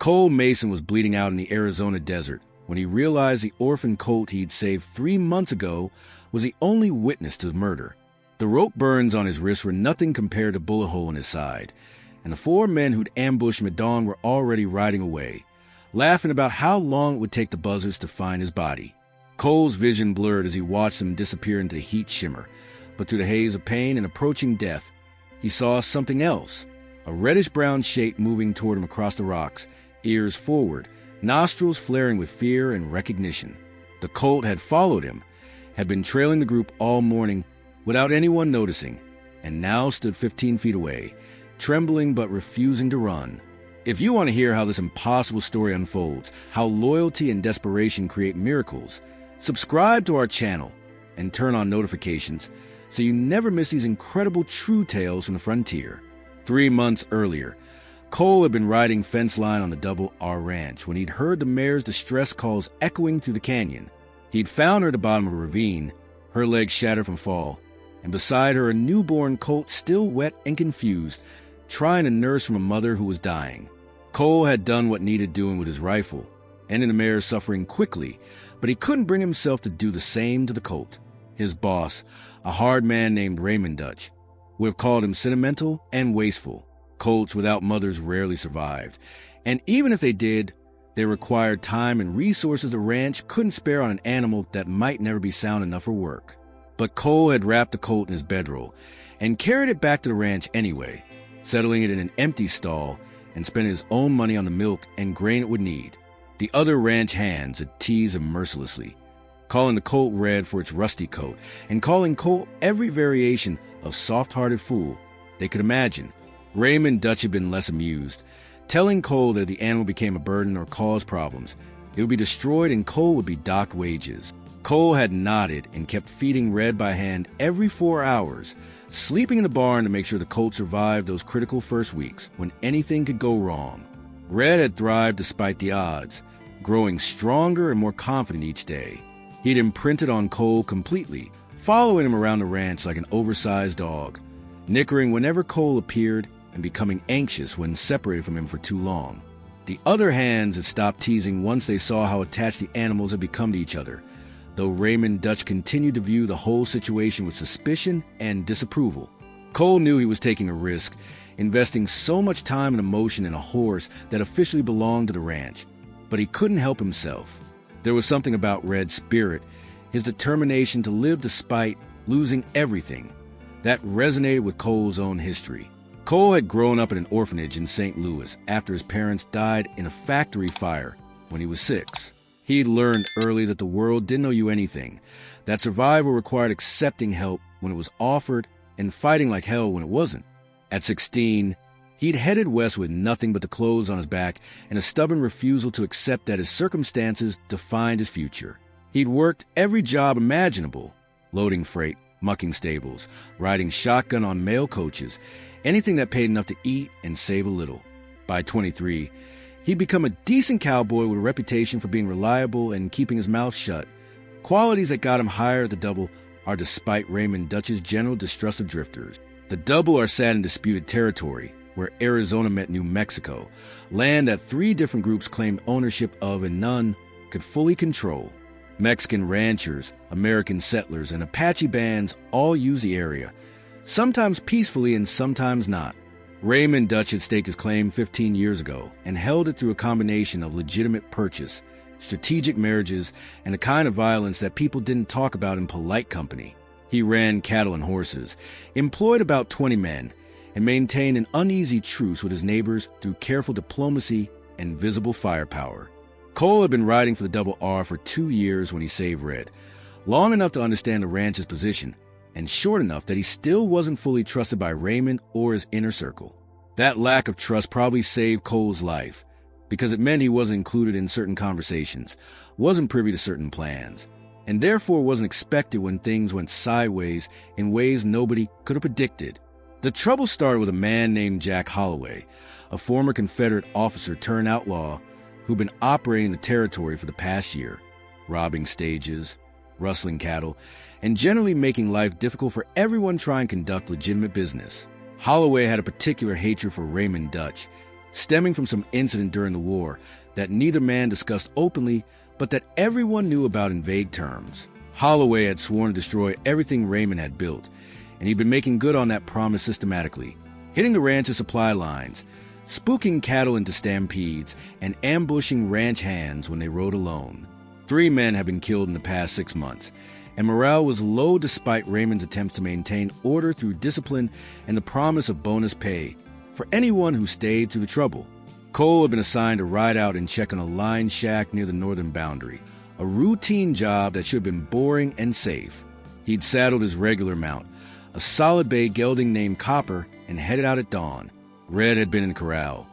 Cole Mason was bleeding out in the Arizona desert when he realized the Orphan Colt he'd saved 3 months ago was the only witness to the murder. The rope burns on his wrist were nothing compared to the bullet hole in his side, and the 4 men who'd ambushed him at dawn were already riding away, laughing about how long it would take the buzzards to find his body. Cole's vision blurred as he watched them disappear into the heat shimmer, but through the haze of pain and approaching death, he saw something else, a reddish-brown shape moving toward him across the rocks, ears forward, nostrils flaring with fear and recognition. The Colt had followed him, had been trailing the group all morning without anyone noticing, and now stood 15 feet away, trembling but refusing to run. If you want to hear how this impossible story unfolds, how loyalty and desperation create miracles, subscribe to our channel and turn on notifications so you never miss these incredible true tales from the frontier. 3 months earlier, Cole had been riding fence line on the Double R Ranch when he'd heard the mare's distress calls echoing through the canyon. He'd found her at the bottom of a ravine, her legs shattered from fall, and beside her a newborn colt still wet and confused, trying to nurse from a mother who was dying. Cole had done what needed doing with his rifle, ending the mare's suffering quickly, but he couldn't bring himself to do the same to the colt. His boss, a hard man named Raymond Dutch, would have called him sentimental and wasteful. Colts without mothers rarely survived, and even if they did, they required time and resources the ranch couldn't spare on an animal that might never be sound enough for work. But Cole had wrapped the colt in his bedroll and carried it back to the ranch anyway, settling it in an empty stall and spending his own money on the milk and grain it would need. The other ranch hands had teased him mercilessly, calling the colt Red for its rusty coat and calling Cole every variation of soft-hearted fool they could imagine. Raymond Dutch had been less amused, telling Cole that if the animal became a burden or caused problems, it would be destroyed and Cole would be docked wages. Cole had nodded and kept feeding Red by hand every 4 hours, sleeping in the barn to make sure the colt survived those critical first weeks when anything could go wrong. Red had thrived despite the odds, growing stronger and more confident each day. He'd imprinted on Cole completely, following him around the ranch like an oversized dog, nickering whenever Cole appeared and becoming anxious when separated from him for too long. The other hands had stopped teasing once they saw how attached the animals had become to each other, though Raymond Dutch continued to view the whole situation with suspicion and disapproval. Cole knew he was taking a risk, investing so much time and emotion in a horse that officially belonged to the ranch, but he couldn't help himself. There was something about Red's spirit, his determination to live despite losing everything, that resonated with Cole's own history. Cole had grown up in an orphanage in St. Louis after his parents died in a factory fire when he was 6. He'd learned early that the world didn't owe you anything, that survival required accepting help when it was offered and fighting like hell when it wasn't. At 16, he'd headed west with nothing but the clothes on his back and a stubborn refusal to accept that his circumstances defined his future. He'd worked every job imaginable, loading freight, mucking stables, riding shotgun on mail coaches, anything that paid enough to eat and save a little. By 23, he'd become a decent cowboy with a reputation for being reliable and keeping his mouth shut, qualities that got him hired at the Double are despite Raymond Dutch's general distrust of drifters. The Double are sat in disputed territory, where Arizona met New Mexico, land that 3 different groups claimed ownership of and none could fully control. Mexican ranchers, American settlers, and Apache bands all use the area, sometimes peacefully and sometimes not. Raymond Dutch had staked his claim 15 years ago and held it through a combination of legitimate purchase, strategic marriages, and the kind of violence that people didn't talk about in polite company. He ran cattle and horses, employed about 20 men, and maintained an uneasy truce with his neighbors through careful diplomacy and visible firepower. Cole had been riding for the Double R for 2 years when he saved Red, long enough to understand the ranch's position, and short enough that he still wasn't fully trusted by Raymond or his inner circle. That lack of trust probably saved Cole's life, because it meant he wasn't included in certain conversations, wasn't privy to certain plans, and therefore wasn't expected when things went sideways in ways nobody could have predicted. The trouble started with a man named Jack Holloway, a former Confederate officer turned outlaw who'd been operating the territory for the past year, robbing stages, rustling cattle, and generally making life difficult for everyone trying to conduct legitimate business. Holloway had a particular hatred for Raymond Dutch, stemming from some incident during the war that neither man discussed openly, but that everyone knew about in vague terms. Holloway had sworn to destroy everything Raymond had built, and he'd been making good on that promise systematically, hitting the ranch's supply lines, spooking cattle into stampedes, and ambushing ranch hands when they rode alone. 3 men had been killed in the past 6 months, and morale was low despite Raymond's attempts to maintain order through discipline and the promise of bonus pay for anyone who stayed through the trouble. Cole had been assigned to ride out and check on a line shack near the northern boundary, a routine job that should have been boring and safe. He'd saddled his regular mount, a solid bay gelding named Copper, and headed out at dawn. Red had been in the corral.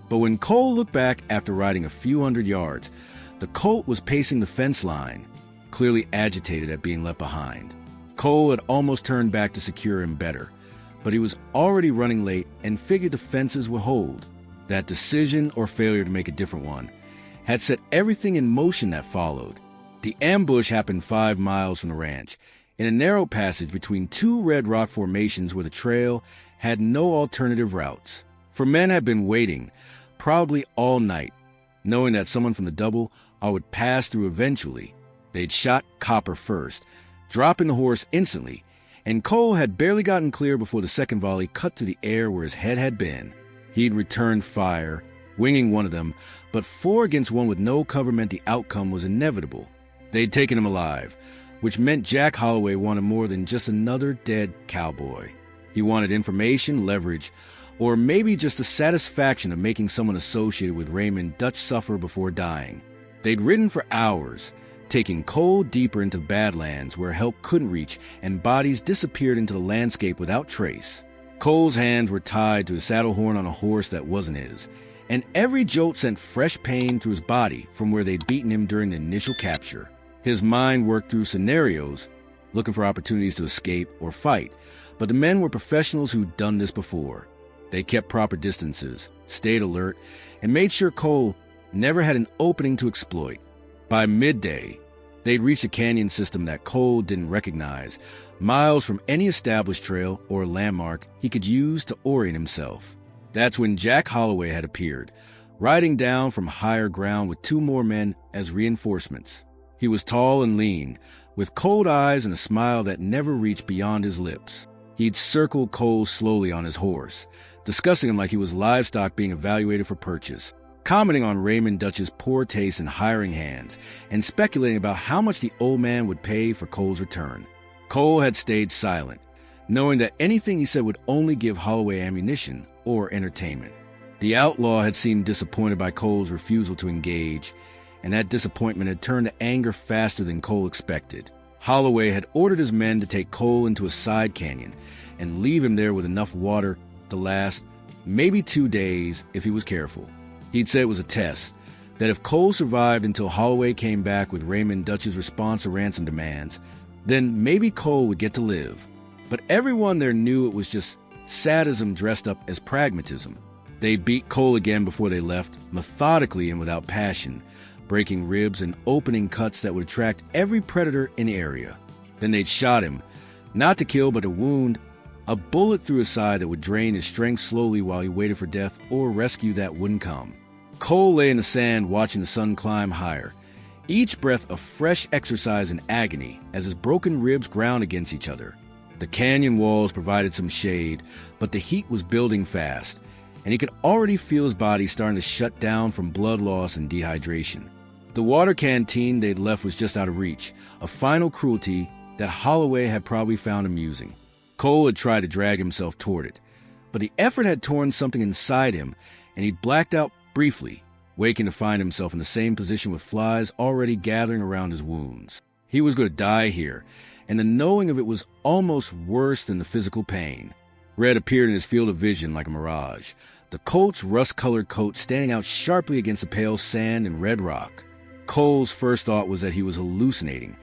But when Cole looked back after riding a few hundred yards, the colt was pacing the fence line, clearly agitated at being left behind. Cole had almost turned back to secure him better, but he was already running late and figured the fences would hold. That decision, or failure to make a different one, had set everything in motion that followed. The ambush happened 5 miles from the ranch, in a narrow passage between 2 red rock formations where the trail had no alternative routes. For men had been waiting, probably all night, knowing that someone from the double would pass through eventually. They'd shot Copper first, dropping the horse instantly, and Cole had barely gotten clear before the second volley cut through the air where his head had been. He'd returned fire, winging one of them, but 4 against 1 with no cover meant the outcome was inevitable. They'd taken him alive, which meant Jack Holloway wanted more than just another dead cowboy. He wanted information, leverage, or maybe just the satisfaction of making someone associated with Raymond Dutch suffer before dying. They'd ridden for hours, taking Cole deeper into Badlands where help couldn't reach and bodies disappeared into the landscape without trace. Cole's hands were tied to his saddle horn on a horse that wasn't his, and every jolt sent fresh pain through his body from where they'd beaten him during the initial capture. His mind worked through scenarios, looking for opportunities to escape or fight, but the men were professionals who'd done this before. They kept proper distances, stayed alert, and made sure Cole never had an opening to exploit. By midday, they'd reached a canyon system that Cole didn't recognize, miles from any established trail or landmark he could use to orient himself. That's when Jack Holloway had appeared, riding down from higher ground with 2 more men as reinforcements. He was tall and lean, with cold eyes and a smile that never reached beyond his lips. He'd circled Cole slowly on his horse, discussing him like he was livestock being evaluated for purchase, commenting on Raymond Dutch's poor taste in hiring hands, and speculating about how much the old man would pay for Cole's return. Cole had stayed silent, knowing that anything he said would only give Holloway ammunition or entertainment. The outlaw had seemed disappointed by Cole's refusal to engage, and that disappointment had turned to anger faster than Cole expected. Holloway had ordered his men to take Cole into a side canyon and leave him there with enough water to last maybe 2 days if he was careful. He'd said it was a test, that if Cole survived until Holloway came back with Raymond Dutch's response to ransom demands, then maybe Cole would get to live. But everyone there knew it was just sadism dressed up as pragmatism. They beat Cole again before they left, methodically and without passion, breaking ribs and opening cuts that would attract every predator in the area. Then they'd shot him, not to kill but to wound, a bullet through his side that would drain his strength slowly while he waited for death or rescue that wouldn't come. Cole lay in the sand watching the sun climb higher, each breath a fresh exercise in agony as his broken ribs ground against each other. The canyon walls provided some shade, but the heat was building fast, and he could already feel his body starting to shut down from blood loss and dehydration. The water canteen they'd left was just out of reach, a final cruelty that Holloway had probably found amusing. Cole had tried to drag himself toward it, but the effort had torn something inside him, and he'd blacked out briefly, waking to find himself in the same position with flies already gathering around his wounds. He was going to die here, and the knowing of it was almost worse than the physical pain. Red appeared in his field of vision like a mirage, the colt's rust-colored coat standing out sharply against the pale sand and red rock. Cole's first thought was that he was hallucinating,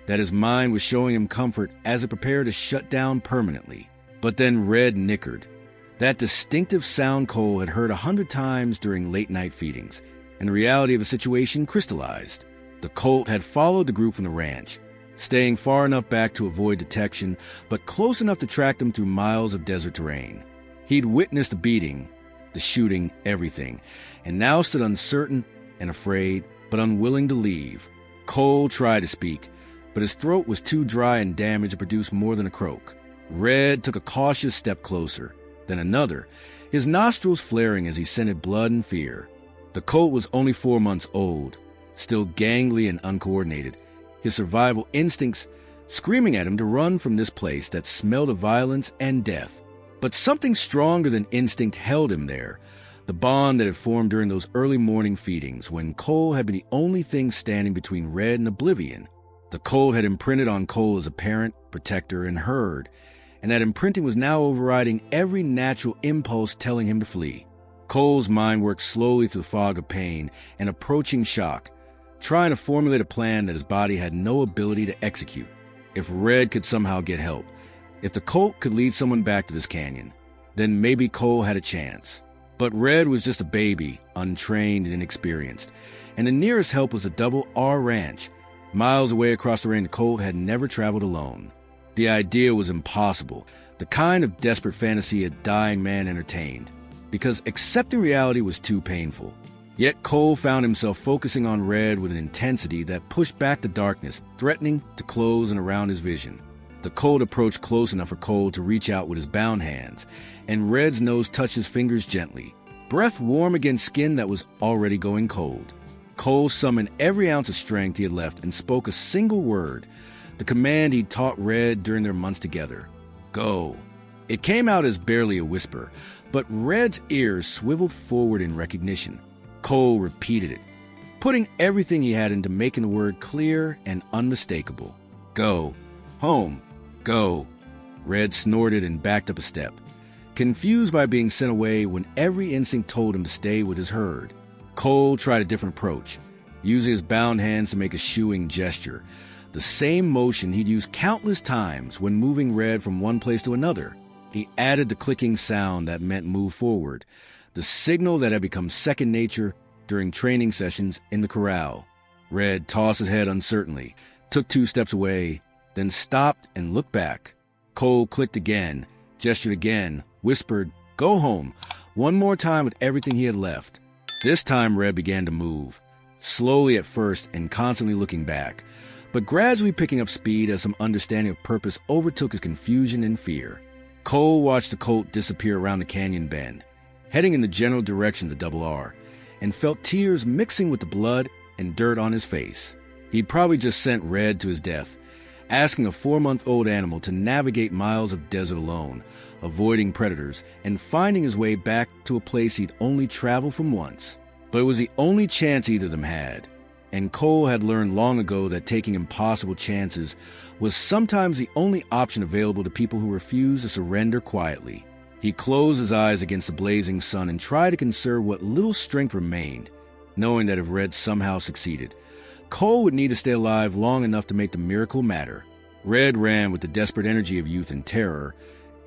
that his mind was showing him comfort as it prepared to shut down permanently. But then Red nickered, that distinctive sound Cole had heard 100 times during late-night feedings, and the reality of the situation crystallized. The colt had followed the group from the ranch, staying far enough back to avoid detection, but close enough to track them through miles of desert terrain. He'd witnessed the beating, the shooting, everything, and now stood uncertain and afraid, but unwilling to leave. Cole tried to speak, but his throat was too dry and damaged to produce more than a croak. Red took a cautious step closer, then another, his nostrils flaring as he scented blood and fear. The colt was only 4 months old, still gangly and uncoordinated, his survival instincts screaming at him to run from this place that smelled of violence and death. But something stronger than instinct held him there, the bond that had formed during those early morning feedings when Cole had been the only thing standing between Red and oblivion. The colt had imprinted on Cole as a parent, protector, and herd, and that imprinting was now overriding every natural impulse telling him to flee. Cole's mind worked slowly through the fog of pain and approaching shock, trying to formulate a plan that his body had no ability to execute. If Red could somehow get help, if the colt could lead someone back to this canyon, then maybe Cole had a chance. But Red was just a baby, untrained and inexperienced, and the nearest help was a double R ranch, miles away across the range. The colt had never traveled alone. The idea was impossible, the kind of desperate fantasy a dying man entertained, because accepting reality was too painful. Yet Cole found himself focusing on Red with an intensity that pushed back the darkness, threatening to close and around his vision. The colt approached close enough for Cole to reach out with his bound hands, and Red's nose touched his fingers gently, breath warm against skin that was already going cold. Cole summoned every ounce of strength he had left and spoke a single word, the command he'd taught Red during their months together. Go. It came out as barely a whisper, but Red's ears swiveled forward in recognition. Cole repeated it, putting everything he had into making the word clear and unmistakable. Go. Home. Go. Red snorted and backed up a step, confused by being sent away when every instinct told him to stay with his herd. Cole tried a different approach, using his bound hands to make a shooing gesture, the same motion he'd used countless times when moving Red from one place to another. He added the clicking sound that meant move forward, the signal that had become second nature during training sessions in the corral. Red tossed his head uncertainly, took 2 steps away, then stopped and looked back. Cole clicked again, gestured again, whispered, "Go home," one more time with everything he had left. This time Red began to move, slowly at first and constantly looking back, but gradually picking up speed as some understanding of purpose overtook his confusion and fear. Cole watched the colt disappear around the canyon bend, heading in the general direction of the double R, and felt tears mixing with the blood and dirt on his face. He'd probably just sent Red to his death, asking a 4-month-old animal to navigate miles of desert alone, avoiding predators, and finding his way back to a place he'd only traveled from once. But it was the only chance either of them had, and Cole had learned long ago that taking impossible chances was sometimes the only option available to people who refuse to surrender quietly. He closed his eyes against the blazing sun and tried to conserve what little strength remained, knowing that if Red somehow succeeded, Cole would need to stay alive long enough to make the miracle matter. Red ran with the desperate energy of youth and terror,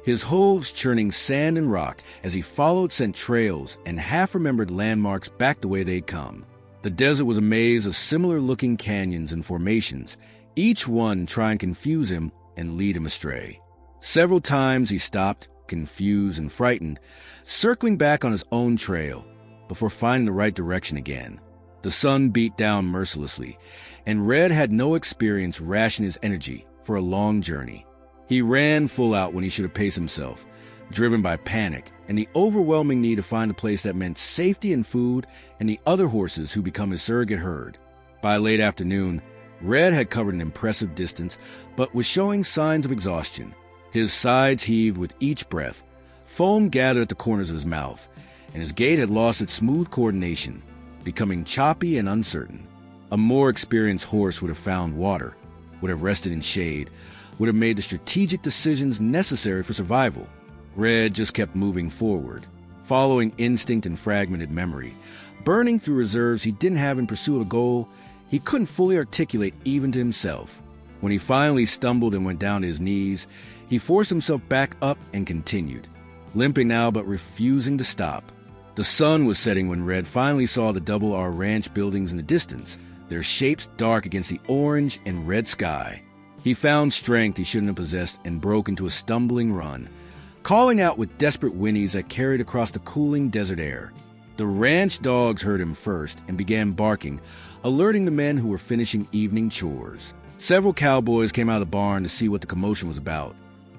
his hooves churning sand and rock as he followed scent trails and half-remembered landmarks back the way they'd come. The desert was a maze of similar-looking canyons and formations, each one trying to confuse him and lead him astray. Several times he stopped, confused and frightened, circling back on his own trail before finding the right direction again. The sun beat down mercilessly, and Red had no experience rationing his energy for a long journey. He ran full out when he should have paced himself, driven by panic and the overwhelming need to find a place that meant safety and food and the other horses who become his surrogate herd. By late afternoon, Red had covered an impressive distance, but was showing signs of exhaustion. His sides heaved with each breath, foam gathered at the corners of his mouth, and his gait had lost its smooth coordination, becoming choppy and uncertain. A more experienced horse would have found water, would have rested in shade, would have made the strategic decisions necessary for survival. Red just kept moving forward, following instinct and fragmented memory, burning through reserves he didn't have in pursuit of a goal he couldn't fully articulate even to himself. When he finally stumbled and went down to his knees, he forced himself back up and continued, limping now but refusing to stop. The sun was setting when Red finally saw the Double R Ranch buildings in the distance, their shapes dark against the orange and red sky. He found strength he shouldn't have possessed and broke into a stumbling run, calling out with desperate whinnies that carried across the cooling desert air. The ranch dogs heard him first and began barking, alerting the men who were finishing evening chores. Several cowboys came out of the barn to see what the commotion was about,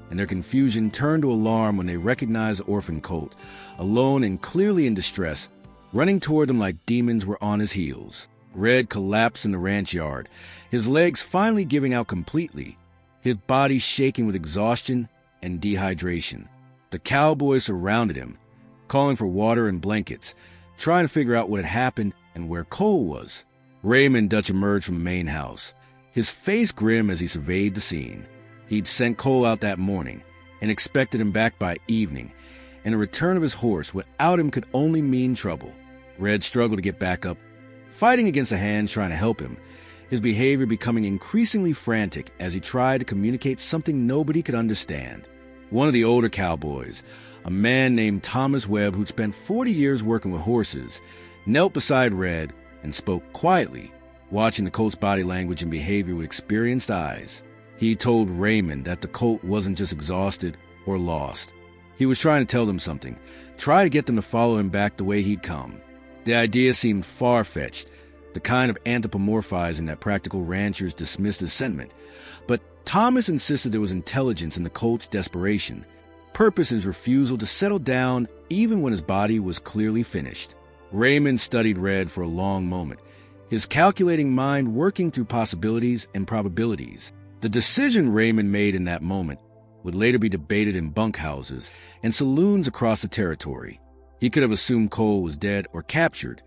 and their confusion turned to alarm when they recognized Orphan Colt, alone and clearly in distress, running toward them like demons were on his heels. Red collapsed in the ranch yard, his legs finally giving out completely, his body shaking with exhaustion and dehydration. The cowboys surrounded him, calling for water and blankets, trying to figure out what had happened and where Cole was. Raymond Dutch emerged from the main house, his face grim as he surveyed the scene. He'd sent Cole out that morning and expected him back by evening, and the return of his horse without him could only mean trouble. Red struggled to get back up, fighting against the hands trying to help him, his behavior becoming increasingly frantic as he tried to communicate something nobody could understand. One of the older cowboys, a man named Thomas Webb who'd spent 40 years working with horses, knelt beside Red and spoke quietly, watching the colt's body language and behavior with experienced eyes. He told Raymond that the colt wasn't just exhausted or lost. He was trying to tell them something, try to get them to follow him back the way he'd come. The idea seemed far-fetched, the kind of anthropomorphizing that practical ranchers dismissed as sentiment, but Thomas insisted there was intelligence in the colt's desperation, purpose in his refusal to settle down even when his body was clearly finished. Raymond studied Red for a long moment, his calculating mind working through possibilities and probabilities. The decision Raymond made in that moment would later be debated in bunkhouses and saloons across the territory. He could have assumed Cole was dead or captured,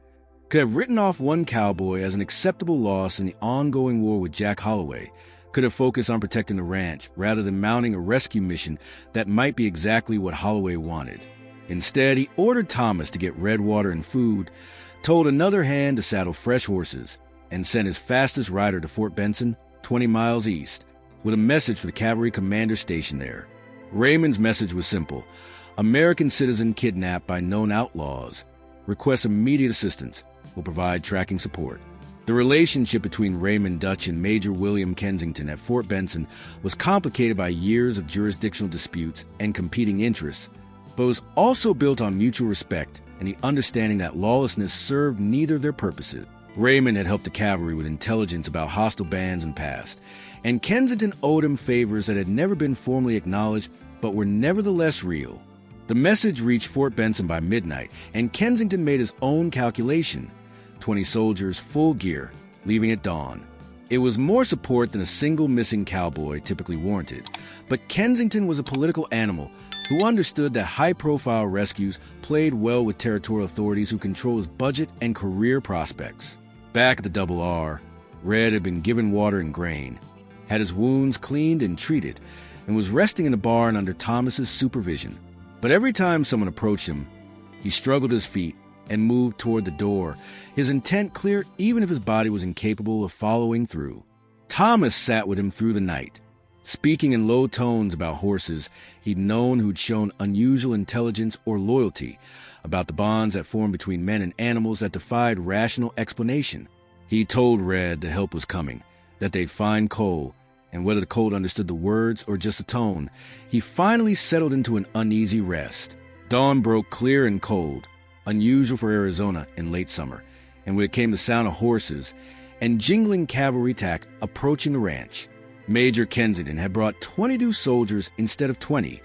could have written off one cowboy as an acceptable loss in the ongoing war with Jack Holloway, could have focused on protecting the ranch rather than mounting a rescue mission that might be exactly what Holloway wanted. Instead, he ordered Thomas to get Red water and food, told another hand to saddle fresh horses, and sent his fastest rider to Fort Benson, 20 miles east, with a message for the cavalry commander stationed there. Raymond's message was simple: American citizen kidnapped by known outlaws. Requests immediate assistance. Will provide tracking support. The relationship between Raymond Dutch and Major William Kensington at Fort Benson was complicated by years of jurisdictional disputes and competing interests, but was also built on mutual respect and the understanding that lawlessness served neither of their purposes. Raymond had helped the cavalry with intelligence about hostile bands in the past, and Kensington owed him favors that had never been formally acknowledged but were nevertheless real. The message reached Fort Benson by midnight, and Kensington made his own calculation: 20 soldiers, full gear, leaving at dawn. It was more support than a single missing cowboy typically warranted, but Kensington was a political animal who understood that high-profile rescues played well with territorial authorities who controlled his budget and career prospects. Back at the Double R, Red had been given water and grain, had his wounds cleaned and treated, and was resting in a barn under Thomas's supervision. But every time someone approached him, he struggled to his feet and moved toward the door, his intent clear even if his body was incapable of following through. Thomas sat with him through the night, speaking in low tones about horses he'd known who'd shown unusual intelligence or loyalty, about the bonds that formed between men and animals that defied rational explanation. He told Red that help was coming, that they'd find Cole, and whether the colt understood the words or just the tone, he finally settled into an uneasy rest. Dawn broke clear and cold, unusual for Arizona in late summer, and when it came the sound of horses and jingling cavalry tack approaching the ranch. Major Kensington had brought 22 soldiers instead of 20,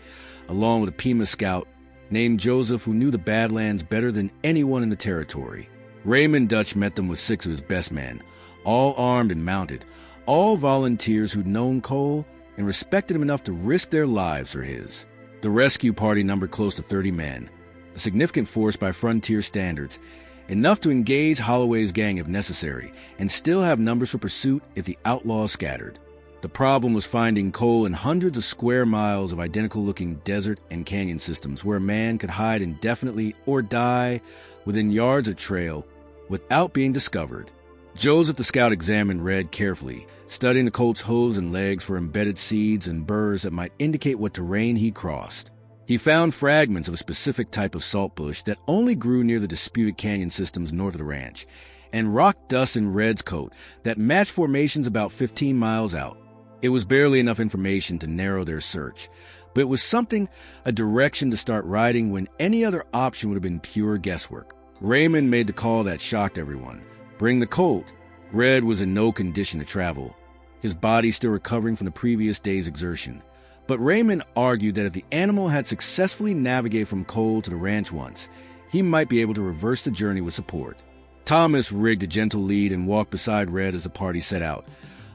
along with a Pima scout named Joseph who knew the Badlands better than anyone in the territory. Raymond Dutch met them with 6 of his best men, all armed and mounted, all volunteers who'd known Cole and respected him enough to risk their lives for his. The rescue party numbered close to 30 men, a significant force by frontier standards, enough to engage Holloway's gang if necessary, and still have numbers for pursuit if the outlaws scattered. The problem was finding Cole in hundreds of square miles of identical-looking desert and canyon systems where a man could hide indefinitely or die within yards of trail without being discovered. Joseph the scout examined Red carefully, studying the colt's hooves and legs for embedded seeds and burrs that might indicate what terrain he crossed. He found fragments of a specific type of saltbush that only grew near the disputed canyon systems north of the ranch, and rock dust in Red's coat that matched formations about 15 miles out. It was barely enough information to narrow their search, But it was something, a direction to start riding when any other option would have been pure guesswork. Raymond made the call that shocked everyone. Bring the colt. Red was in no condition to travel, his body still recovering from the previous day's exertion. But Raymond argued that if the animal had successfully navigated from Cole to the ranch once, he might be able to reverse the journey with support. Thomas rigged a gentle lead and walked beside Red as the party set out,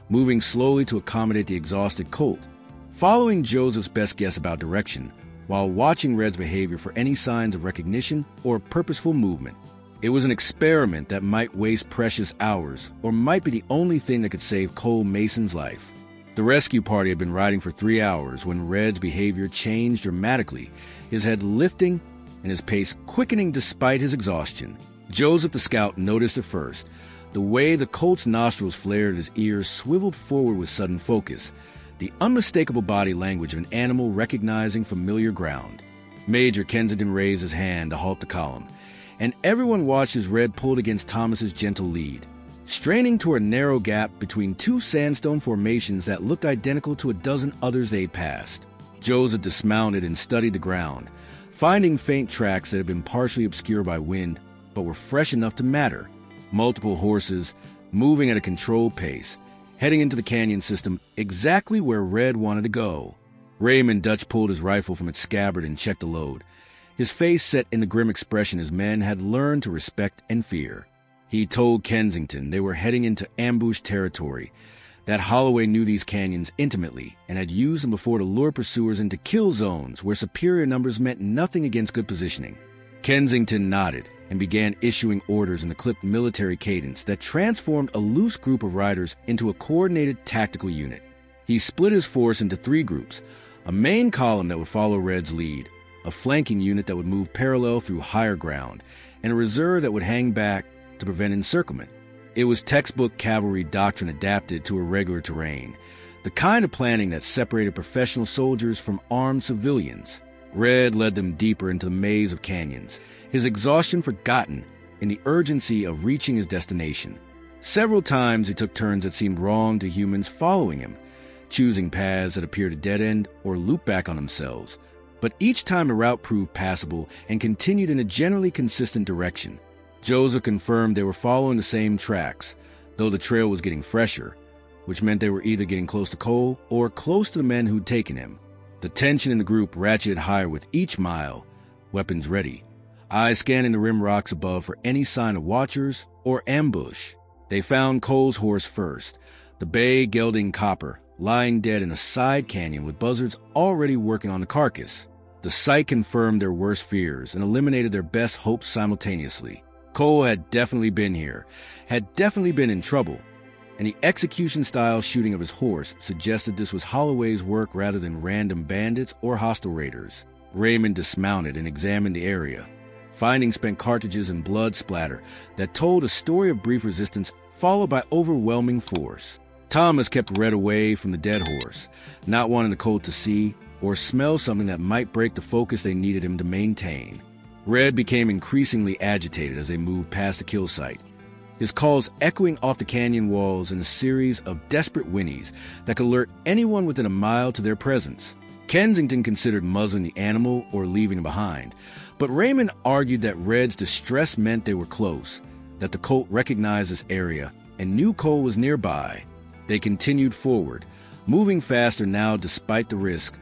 moving slowly to accommodate the exhausted colt, following Joseph's best guess about direction, while watching Red's behavior for any signs of recognition or purposeful movement. It was an experiment that might waste precious hours, or might be the only thing that could save Cole Mason's life. The rescue party had been riding for 3 hours when Red's behavior changed dramatically, his head lifting and his pace quickening despite his exhaustion. Joseph the scout noticed it first, the way the colt's nostrils flared, his ears swiveled forward with sudden focus, the unmistakable body language of an animal recognizing familiar ground. Major Kensington raised his hand to halt the column, and everyone watched as Red pulled against Thomas's gentle lead, straining toward a narrow gap between 2 sandstone formations that looked identical to a dozen others they'd passed. Joseph dismounted and studied the ground, finding faint tracks that had been partially obscured by wind, but were fresh enough to matter. Multiple horses, moving at a controlled pace, heading into the canyon system exactly where Red wanted to go. Raymond Dutch pulled his rifle from its scabbard and checked the load, his face set in the grim expression his men had learned to respect and fear. He told Kensington they were heading into ambush territory, that Holloway knew these canyons intimately and had used them before to lure pursuers into kill zones where superior numbers meant nothing against good positioning. Kensington nodded and began issuing orders in the clipped military cadence that transformed a loose group of riders into a coordinated tactical unit. He split his force into 3 groups, a main column that would follow Red's lead, a flanking unit that would move parallel through higher ground, and a reserve that would hang back to prevent encirclement. It was textbook cavalry doctrine adapted to irregular terrain, the kind of planning that separated professional soldiers from armed civilians. Red led them deeper into the maze of canyons, his exhaustion forgotten in the urgency of reaching his destination. Several times he took turns that seemed wrong to humans following him, choosing paths that appeared to dead-end or loop back on themselves. But each time a route proved passable and continued in a generally consistent direction. Joseph confirmed they were following the same tracks, though the trail was getting fresher, which meant they were either getting close to Cole or close to the men who'd taken him. The tension in the group ratcheted higher with each mile, weapons ready, eyes scanning the rim rocks above for any sign of watchers or ambush. They found Cole's horse first, the bay gelding Copper, lying dead in a side canyon with buzzards already working on the carcass. The sight confirmed their worst fears and eliminated their best hopes simultaneously. Cole had definitely been here, had definitely been in trouble, and the execution-style shooting of his horse suggested this was Holloway's work rather than random bandits or hostile raiders. Raymond dismounted and examined the area, finding spent cartridges and blood splatter that told a story of brief resistance followed by overwhelming force. Thomas kept Red away from the dead horse, not wanting the colt to see or smell something that might break the focus they needed him to maintain. Red became increasingly agitated as they moved past the kill site, his calls echoing off the canyon walls in a series of desperate whinnies that could alert anyone within a mile to their presence. Kensington considered muzzling the animal or leaving him behind, but Raymond argued that Red's distress meant they were close, that the colt recognized this area and knew Cole was nearby. They continued forward, moving faster now despite the risk,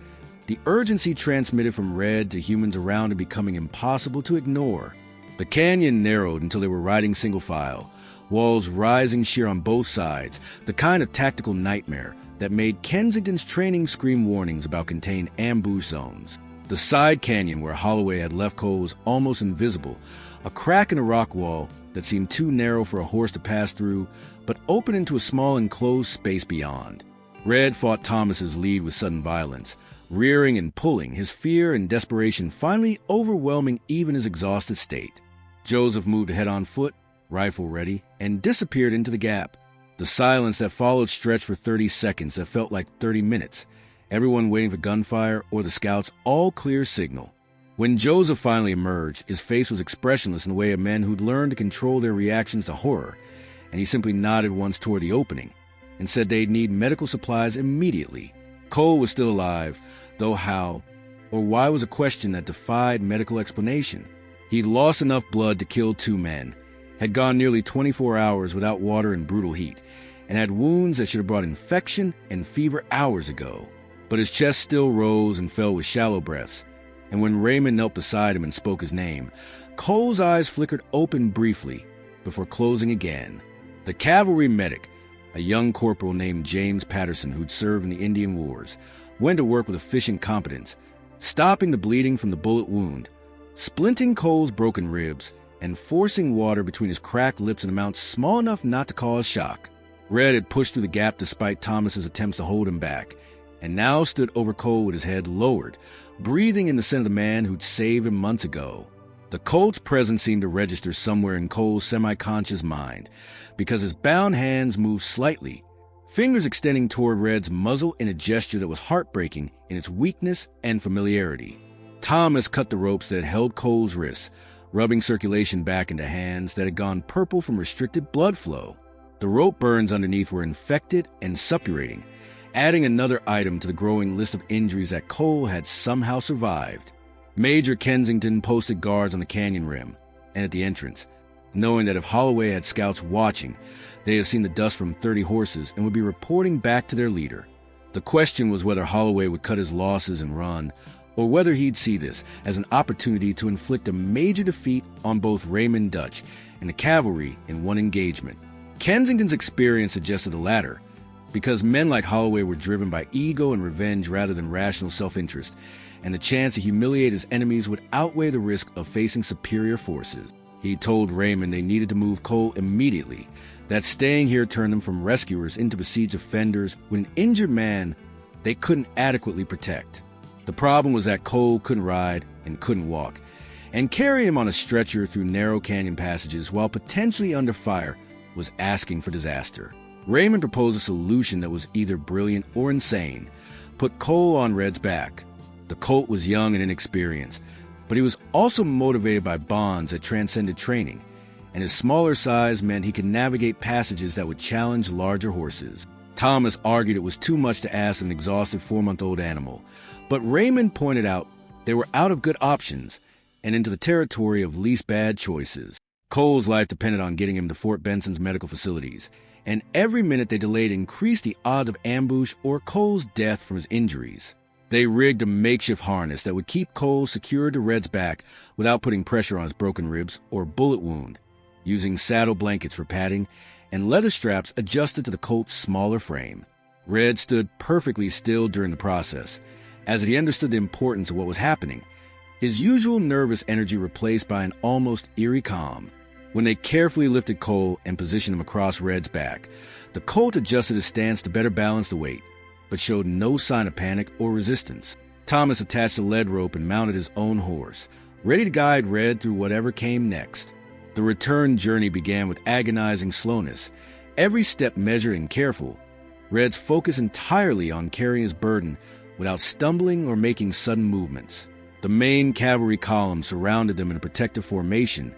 the urgency transmitted from Red to humans around him becoming impossible to ignore. The canyon narrowed until they were riding single file, walls rising sheer on both sides, the kind of tactical nightmare that made Kensington's training scream warnings about contained ambush zones. The side canyon where Holloway had left Cole was almost invisible, a crack in the rock wall that seemed too narrow for a horse to pass through, but opened into a small enclosed space beyond. Red fought Thomas's lead with sudden violence, rearing and pulling, his fear and desperation finally overwhelming even his exhausted state. Joseph moved ahead on foot, rifle ready, and disappeared into the gap. The silence that followed stretched for 30 seconds that felt like 30 minutes, everyone waiting for gunfire or the scouts' all-clear signal. When Joseph finally emerged, his face was expressionless in the way of men who'd learned to control their reactions to horror, and he simply nodded once toward the opening and said they'd need medical supplies immediately. Cole was still alive, though how or why was a question that defied medical explanation. He'd lost enough blood to kill 2 men, had gone nearly 24 hours without water in brutal heat, and had wounds that should have brought infection and fever hours ago. But his chest still rose and fell with shallow breaths, and when Raymond knelt beside him and spoke his name, Cole's eyes flickered open briefly before closing again. The cavalry medic, a young corporal named James Patterson who'd served in the Indian Wars, went to work with efficient competence, stopping the bleeding from the bullet wound, splinting Cole's broken ribs, and forcing water between his cracked lips in amounts small enough not to cause shock. Red had pushed through the gap despite Thomas's attempts to hold him back, and now stood over Cole with his head lowered, breathing in the scent of the man who'd saved him months ago. The Colt's presence seemed to register somewhere in Cole's semi-conscious mind, because his bound hands moved slightly, fingers extending toward Red's muzzle in a gesture that was heartbreaking in its weakness and familiarity. Thomas cut the ropes that held Cole's wrists, rubbing circulation back into hands that had gone purple from restricted blood flow. The rope burns underneath were infected and suppurating, adding another item to the growing list of injuries that Cole had somehow survived. Major Kensington posted guards on the canyon rim and at the entrance, knowing that if Holloway had scouts watching, they had seen the dust from 30 horses and would be reporting back to their leader. The question was whether Holloway would cut his losses and run, or whether he'd see this as an opportunity to inflict a major defeat on both Raymond Dutch and the cavalry in one engagement. Kensington's experience suggested the latter, because men like Holloway were driven by ego and revenge rather than rational self-interest, and the chance to humiliate his enemies would outweigh the risk of facing superior forces. He told Raymond they needed to move Cole immediately, that staying here turned them from rescuers into besieged offenders with an injured man they couldn't adequately protect. The problem was that Cole couldn't ride and couldn't walk, and carrying him on a stretcher through narrow canyon passages while potentially under fire was asking for disaster. Raymond proposed a solution that was either brilliant or insane: put Cole on Red's back. The Colt was young and inexperienced, but he was also motivated by bonds that transcended training, and his smaller size meant he could navigate passages that would challenge larger horses. Thomas argued it was too much to ask an exhausted 4-month-old animal, but Raymond pointed out they were out of good options and into the territory of least bad choices. Cole's life depended on getting him to Fort Benson's medical facilities, and every minute they delayed increased the odds of ambush or Cole's death from his injuries. They rigged a makeshift harness that would keep Cole secured to Red's back without putting pressure on his broken ribs or bullet wound, using saddle blankets for padding and leather straps adjusted to the Colt's smaller frame. Red stood perfectly still during the process, as he understood the importance of what was happening, his usual nervous energy replaced by an almost eerie calm. When they carefully lifted Cole and positioned him across Red's back, the Colt adjusted his stance to better balance the weight, but showed no sign of panic or resistance. Thomas attached a lead rope and mounted his own horse, ready to guide Red through whatever came next. The return journey began with agonizing slowness, every step measured and careful, Red's focus entirely on carrying his burden without stumbling or making sudden movements. The main cavalry column surrounded them in a protective formation,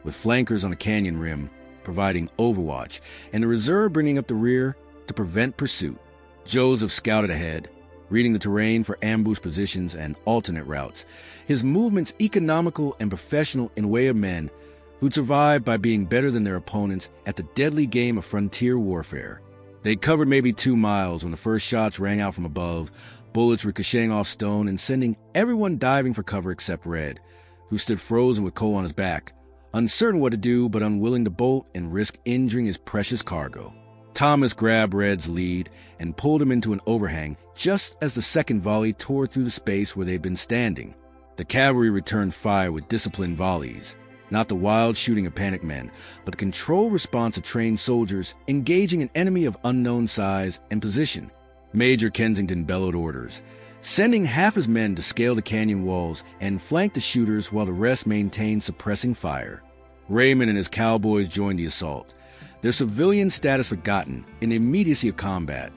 with flankers on the canyon rim providing overwatch, and the reserve bringing up the rear to prevent pursuit. Joseph scouted ahead, reading the terrain for ambush positions and alternate routes, his movements economical and professional in way of men who'd survived by being better than their opponents at the deadly game of frontier warfare. They'd covered maybe 2 miles when the first shots rang out from above, bullets ricocheting off stone and sending everyone diving for cover except Red, who stood frozen with Cole on his back, uncertain what to do but unwilling to bolt and risk injuring his precious cargo. Thomas grabbed Red's lead and pulled him into an overhang just as the second volley tore through the space where they'd been standing. The cavalry returned fire with disciplined volleys, not the wild shooting of panicked men, but the controlled response of trained soldiers engaging an enemy of unknown size and position. Major Kensington bellowed orders, sending half his men to scale the canyon walls and flank the shooters while the rest maintained suppressing fire. Raymond and his cowboys joined the assault, their civilian status forgotten in the immediacy of combat,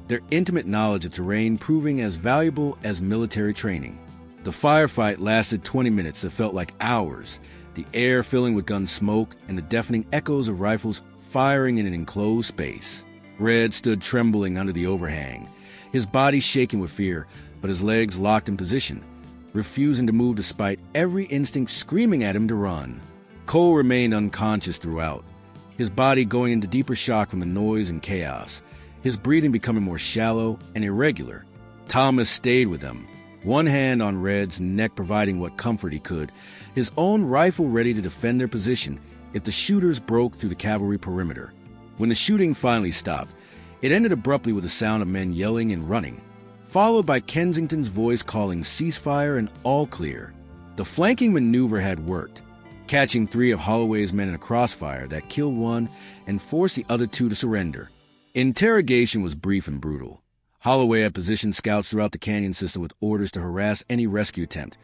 their intimate knowledge of terrain proving as valuable as military training. The firefight lasted 20 minutes that felt like hours, the air filling with gun smoke and the deafening echoes of rifles firing in an enclosed space. Red stood trembling under the overhang, his body shaking with fear, but his legs locked in position, refusing to move despite every instinct screaming at him to run. Cole remained unconscious throughout, his body going into deeper shock from the noise and chaos, his breathing becoming more shallow and irregular. Thomas stayed with them, one hand on Red's neck providing what comfort he could, his own rifle ready to defend their position if the shooters broke through the cavalry perimeter. When the shooting finally stopped, it ended abruptly with the sound of men yelling and running, followed by Kensington's voice calling ceasefire and all clear. The flanking maneuver had worked, catching 3 of Holloway's men in a crossfire that killed one and forced the other 2 to surrender. Interrogation was brief and brutal. Holloway had positioned scouts throughout the canyon system with orders to harass any rescue attempt,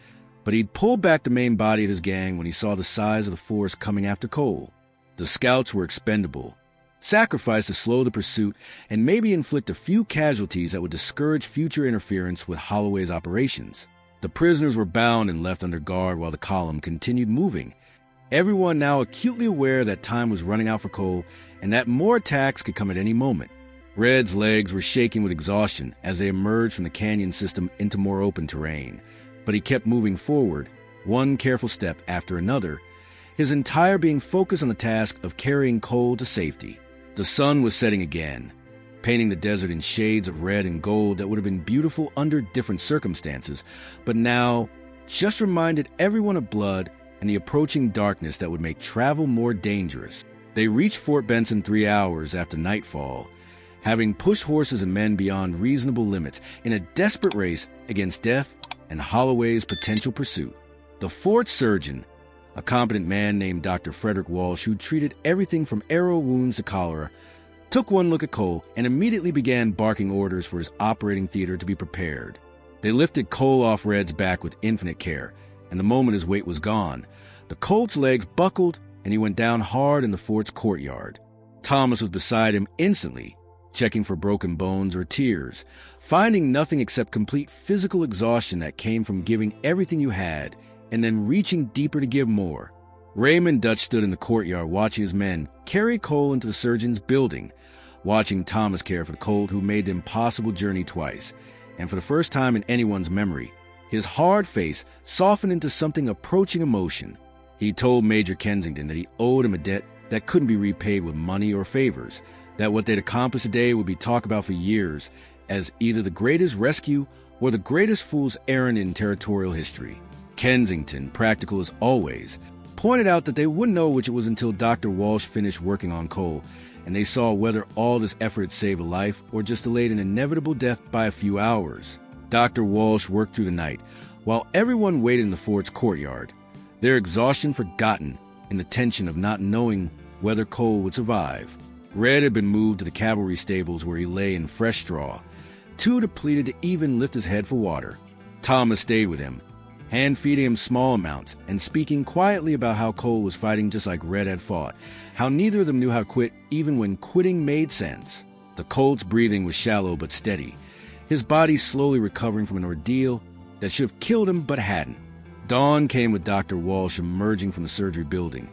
but he'd pulled back the main body of his gang when he saw the size of the force coming after Cole. The scouts were expendable, sacrificed to slow the pursuit and maybe inflict a few casualties that would discourage future interference with Holloway's operations. The prisoners were bound and left under guard while the column continued moving, everyone now acutely aware that time was running out for Cole and that more attacks could come at any moment. Red's legs were shaking with exhaustion as they emerged from the canyon system into more open terrain, but he kept moving forward, one careful step after another, his entire being focused on the task of carrying Cole to safety. The sun was setting again, painting the desert in shades of red and gold that would have been beautiful under different circumstances, but now just reminded everyone of blood and the approaching darkness that would make travel more dangerous. They reached Fort Benson 3 hours after nightfall, having pushed horses and men beyond reasonable limits in a desperate race against death and Holloway's potential pursuit. The fort's surgeon, a competent man named Dr. Frederick Walsh, who treated everything from arrow wounds to cholera, took one look at Cole and immediately began barking orders for his operating theater to be prepared. They lifted Cole off Red's back with infinite care, and the moment his weight was gone, the colt's legs buckled and he went down hard in the fort's courtyard. Thomas was beside him instantly, checking for broken bones or tears, finding nothing except complete physical exhaustion that came from giving everything you had and then reaching deeper to give more. Raymond Dutch stood in the courtyard watching his men carry Cole into the surgeon's building, watching Thomas care for the colt who made the impossible journey twice, and for the first time in anyone's memory, his hard face softened into something approaching emotion. He told Major Kensington that he owed him a debt that couldn't be repaid with money or favors, that what they'd accomplished today would be talked about for years as either the greatest rescue or the greatest fool's errand in territorial history. Kensington, practical as always, pointed out that they wouldn't know which it was until Dr. Walsh finished working on Cole, and they saw whether all this effort saved a life or just delayed an inevitable death by a few hours. Dr. Walsh worked through the night, while everyone waited in the fort's courtyard, their exhaustion forgotten in the tension of not knowing whether Cole would survive. Red had been moved to the cavalry stables where he lay in fresh straw, too depleted to even lift his head for water. Thomas stayed with him, hand-feeding him small amounts and speaking quietly about how Cole was fighting just like Red had fought, how neither of them knew how to quit even when quitting made sense. The colt's breathing was shallow but steady, his body slowly recovering from an ordeal that should have killed him but hadn't. Dawn came with Dr. Walsh emerging from the surgery building,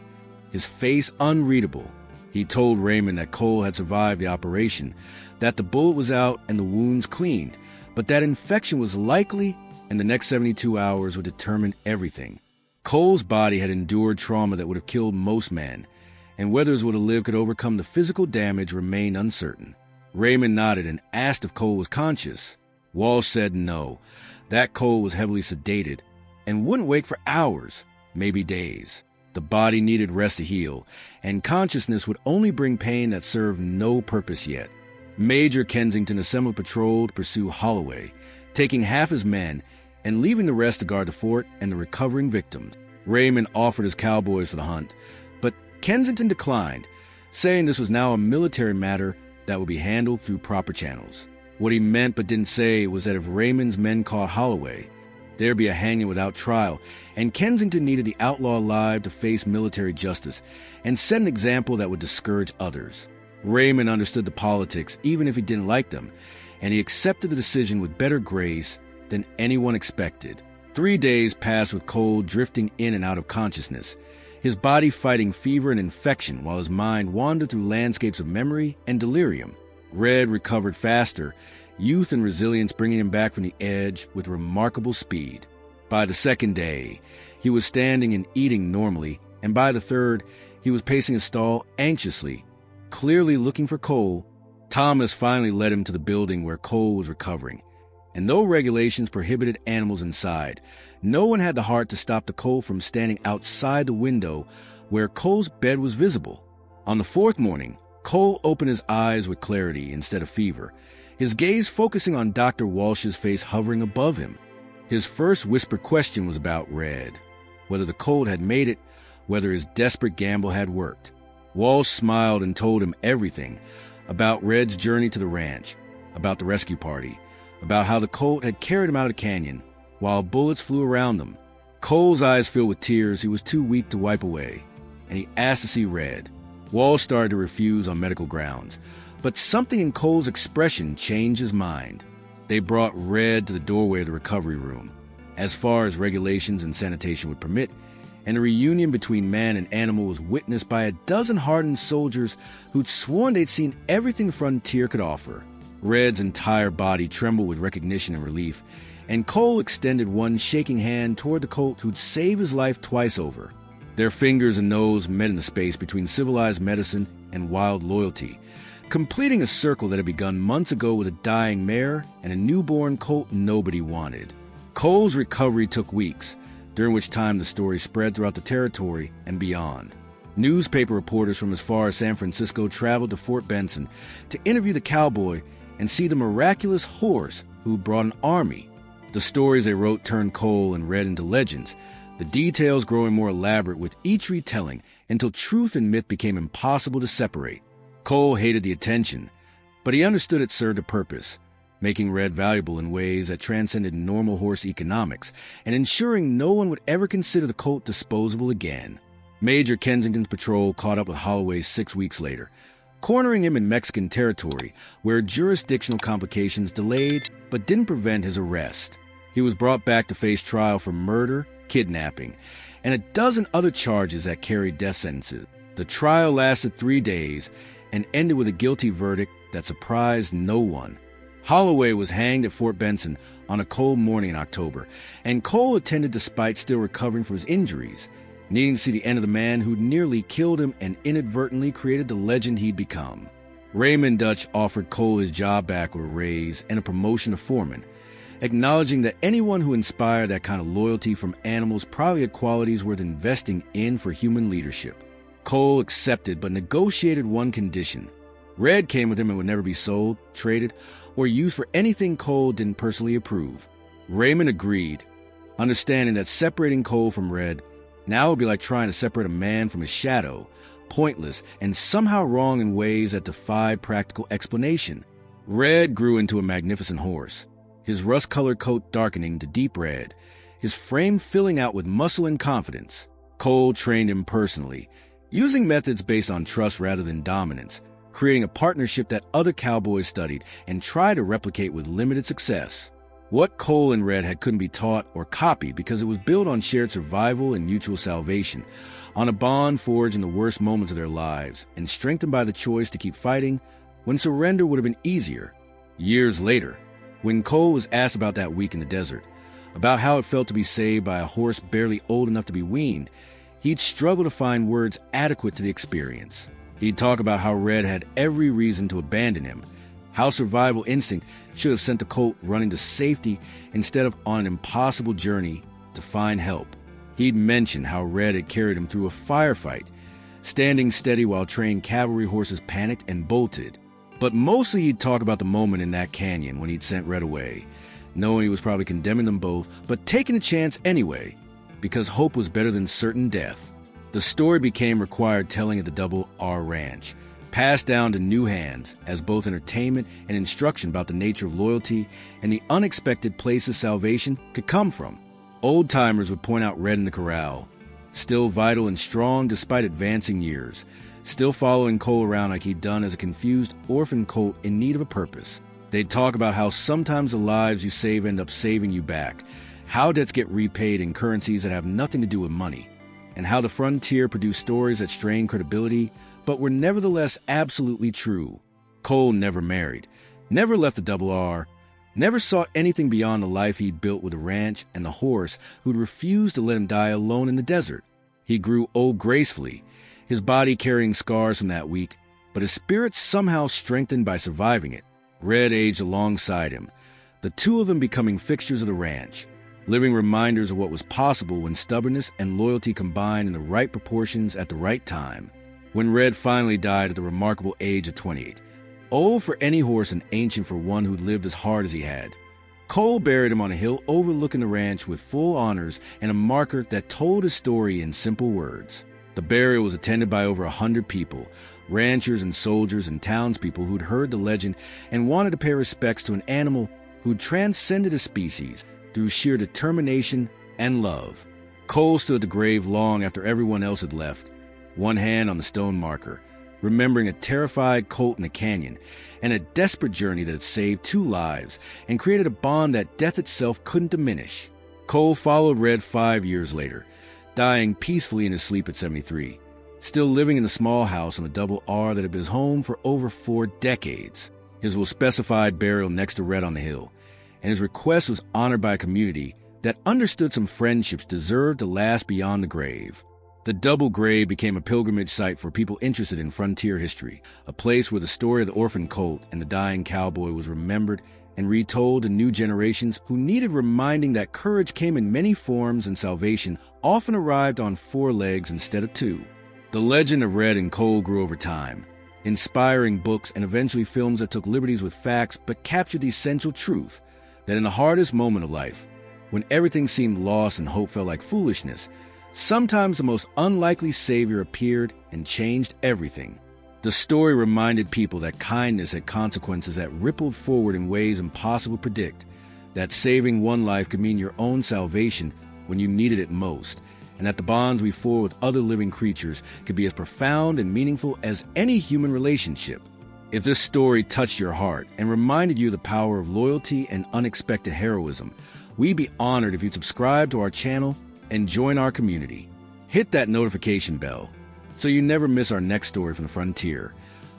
his face unreadable. He told Raymond that Cole had survived the operation, that the bullet was out and the wounds cleaned, but that infection was likely and the next 72 hours would determine everything. Cole's body had endured trauma that would have killed most men, and whether his would have lived could overcome the physical damage remained uncertain. Raymond nodded and asked if Cole was conscious. Walsh said no, that Cole was heavily sedated and wouldn't wake for hours, maybe days. The body needed rest to heal, and consciousness would only bring pain that served no purpose yet. Major Kensington assembled a patrol to pursue Holloway, taking half his men and leaving the rest to guard the fort and the recovering victims. Raymond offered his cowboys for the hunt, but Kensington declined, saying this was now a military matter that would be handled through proper channels. What he meant but didn't say was that if Raymond's men caught Holloway, there'd be a hanging without trial, and Kensington needed the outlaw alive to face military justice and set an example that would discourage others. Raymond understood the politics even if he didn't like them, and he accepted the decision with better grace than anyone expected. 3 days passed with Cole drifting in and out of consciousness, his body fighting fever and infection while his mind wandered through landscapes of memory and delirium. Red recovered faster, youth and resilience bringing him back from the edge with remarkable speed. By the second day, he was standing and eating normally, and by the third, he was pacing his stall anxiously, clearly looking for Cole. Thomas finally led him to the building where Cole was recovering, and though regulations prohibited animals inside, no one had the heart to stop the colt from standing outside the window where Cole's bed was visible. On the fourth morning, Cole opened his eyes with clarity instead of fever, his gaze focusing on Dr. Walsh's face hovering above him. His first whispered question was about Red, whether the colt had made it, whether his desperate gamble had worked. Walsh smiled and told him everything about Red's journey to the ranch, about the rescue party, about how the colt had carried him out of the canyon while bullets flew around them. Cole's eyes filled with tears he was too weak to wipe away, and he asked to see Red. Walsh started to refuse on medical grounds, but something in Cole's expression changed his mind. They brought Red to the doorway of the recovery room, as far as regulations and sanitation would permit, and a reunion between man and animal was witnessed by a dozen hardened soldiers who'd sworn they'd seen everything the frontier could offer. Red's entire body trembled with recognition and relief, and Cole extended one shaking hand toward the colt who'd saved his life twice over. Their fingers and nose met in the space between civilized medicine and wild loyalty, completing a circle that had begun months ago with a dying mare and a newborn colt nobody wanted. Cole's recovery took weeks, during which time the story spread throughout the territory and beyond. Newspaper reporters from as far as San Francisco traveled to Fort Benson to interview the cowboy and see the miraculous horse who brought an army. The stories they wrote turned Cole and Red into legends, the details growing more elaborate with each retelling until truth and myth became impossible to separate. Cole hated the attention, but he understood it served a purpose, making Red valuable in ways that transcended normal horse economics and ensuring no one would ever consider the colt disposable again. Major Kensington's patrol caught up with Holloway 6 weeks later, cornering him in Mexican territory where jurisdictional complications delayed but didn't prevent his arrest. He was brought back to face trial for murder, kidnapping, and a dozen other charges that carried death sentences. The trial lasted 3 days and ended with a guilty verdict that surprised no one. Holloway was hanged at Fort Benson on a cold morning in October, and Cole attended despite still recovering from his injuries, needing to see the end of the man who'd nearly killed him and inadvertently created the legend he'd become. Raymond Dutch offered Cole his job back with a raise and a promotion to foreman, acknowledging that anyone who inspired that kind of loyalty from animals probably had qualities worth investing in for human leadership. Cole accepted but negotiated one condition. Red came with him and would never be sold, traded, or used for anything Cole didn't personally approve. Raymond agreed, understanding that separating Cole from Red now would be like trying to separate a man from his shadow, pointless and somehow wrong in ways that defied practical explanation. Red grew into a magnificent horse, his rust-colored coat darkening to deep red, his frame filling out with muscle and confidence. Cole trained him personally, using methods based on trust rather than dominance, creating a partnership that other cowboys studied and tried to replicate with limited success. What Cole and Red had couldn't be taught or copied because it was built on shared survival and mutual salvation, on a bond forged in the worst moments of their lives and strengthened by the choice to keep fighting when surrender would have been easier. Years later, when Cole was asked about that week in the desert, about how it felt to be saved by a horse barely old enough to be weaned, he'd struggle to find words adequate to the experience. He'd talk about how Red had every reason to abandon him, how survival instinct should have sent the colt running to safety instead of on an impossible journey to find help. He'd mention how Red had carried him through a firefight, standing steady while trained cavalry horses panicked and bolted. But mostly he'd talk about the moment in that canyon when he'd sent Red away, knowing he was probably condemning them both, but taking a chance anyway, because hope was better than certain death. The story became required telling at the Double R Ranch, passed down to new hands as both entertainment and instruction about the nature of loyalty and the unexpected places salvation could come from. Old-timers would point out Red in the corral, still vital and strong despite advancing years, still following Cole around like he'd done as a confused orphan colt in need of a purpose. They'd talk about how sometimes the lives you save end up saving you back, how debts get repaid in currencies that have nothing to do with money, and how the frontier produced stories that strained credibility but were nevertheless absolutely true. Cole never married, never left the Double R, never saw anything beyond the life he'd built with the ranch and the horse who'd refused to let him die alone in the desert. He grew old gracefully, his body carrying scars from that week, but his spirit somehow strengthened by surviving it. Red aged alongside him, the two of them becoming fixtures of the ranch, living reminders of what was possible when stubbornness and loyalty combined in the right proportions at the right time. When Red finally died at the remarkable age of 28, old for any horse and ancient for one who'd lived as hard as he had, Cole buried him on a hill overlooking the ranch with full honors and a marker that told his story in simple words. The burial was attended by over 100 people, ranchers and soldiers and townspeople who'd heard the legend and wanted to pay respects to an animal who'd transcended a species through sheer determination and love. Cole stood at the grave long after everyone else had left, one hand on the stone marker, remembering a terrified colt in the canyon and a desperate journey that had saved 2 lives and created a bond that death itself couldn't diminish. Cole followed Red 5 years later, dying peacefully in his sleep at 73, still living in the small house on the Double R that had been his home for over 4 decades. His well-specified burial next to Red on the hill, and his request was honored by a community that understood some friendships deserved to last beyond the grave. The Double Grave became a pilgrimage site for people interested in frontier history, a place where the story of the Orphan Colt and the dying cowboy was remembered and retold to new generations who needed reminding that courage came in many forms and salvation often arrived on 4 legs instead of 2. The legend of Red and Cole grew over time, inspiring books and eventually films that took liberties with facts but captured the essential truth that in the hardest moment of life, when everything seemed lost and hope felt like foolishness, sometimes the most unlikely savior appeared and changed everything. The story reminded people that kindness had consequences that rippled forward in ways impossible to predict, that saving one life could mean your own salvation when you needed it most, and that the bonds we form with other living creatures could be as profound and meaningful as any human relationship. If this story touched your heart and reminded you of the power of loyalty and unexpected heroism, we'd be honored if you'd subscribe to our channel and join our community. Hit that notification bell so you never miss our next story from the frontier,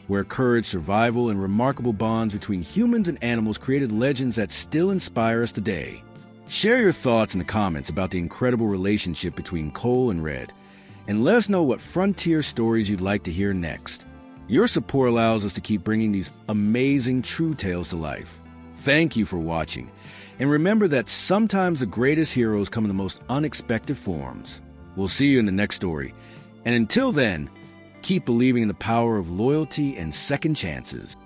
where courage, survival, and remarkable bonds between humans and animals created legends that still inspire us today. Share your thoughts in the comments about the incredible relationship between Cole and Red, and let us know what frontier stories you'd like to hear next. Your support allows us to keep bringing these amazing true tales to life. Thank you for watching, and remember that sometimes the greatest heroes come in the most unexpected forms. We'll see you in the next story, and until then, keep believing in the power of loyalty and second chances.